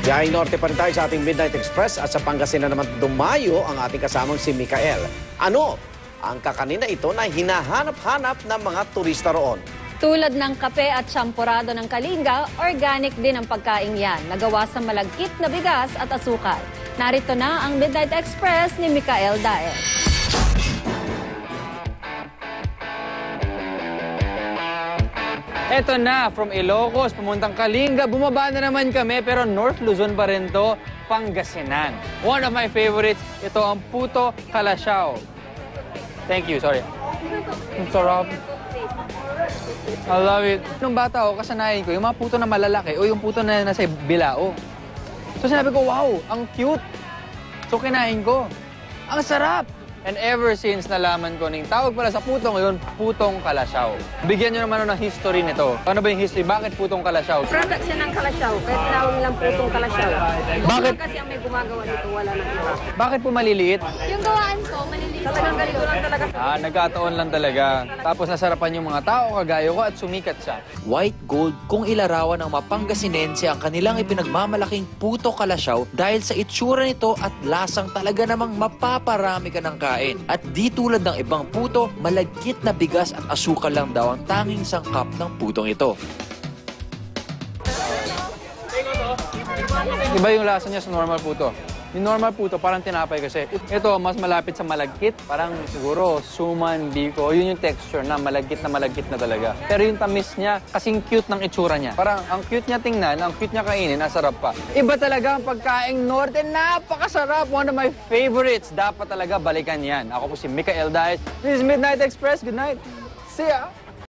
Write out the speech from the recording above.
Biyaheng norte pa rin tayo sa ating Midnight Express at sa Pangasinan naman dumayo ang ating kasamang si Mikael. Ano ang kakanina ito na hinahanap-hanap ng mga turista roon? Tulad ng kape at champorado ng Kalinga, organic din ang pagkain yan. Nagawa sa malagkit na bigas at asukal. Narito na ang Midnight Express ni Mikael Dael. Eto na, from Ilocos, pamuntang Kalinga, bumaba na naman kami, pero North Luzon pa rin to, Pangasinan. One of my favorites, ito ang Puto Calasiao. Thank you, sorry. Ang sarap. I love it. Nung bata ako, kasanayin ko, yung mga puto na malalaki o yung puto na nasa bilao. So sinabi ko, wow, ang cute. So kinain ko. Ang sarap! And ever since nalaman ko ning tawag pala sa puto ngayon, Putong Calasiao. Bigyan nyo naman ng history nito. Ano ba yung history? Bakit Putong Calasiao? Product siya ng Calasiao, kaya tinawag nilang Putong Calasiao. Bakit? Kasi ang may gumagawa dito, wala nang iba. Bakit po maliliit? Yung gawaan ko, maliliit. Talagang ganito lang talaga. Nagkataon lang talaga. Tapos nasarapan yung mga tao kagaya ko at sumikat siya. White gold kung ilarawan ng Mapangasinense ang kanilang ipinagmamalaking Puto Calasiao dahil sa itsura nito at lasang talaga namang mapaparami ka ng kain. At di tulad ng ibang puto, malagkit na bigas at asukal lang daw ang tanging sangkap ng putong ito. Iba yung lasa niya sa normal puto. Yung normal puto, parang tinapay kasi. Ito, mas malapit sa malagkit. Parang siguro, suman, biko. Yun yung texture na malagkit na talaga. Pero yung tamis niya, kasing cute ng itsura niya. Parang ang cute niya tingnan, ang cute niya kainin, asarap pa. Iba talaga ang pagkaing norte. Napakasarap! One of my favorites. Dapat talaga balikan yan. Ako po si Mikael Dael. This is Midnight Express. Good night. See ya!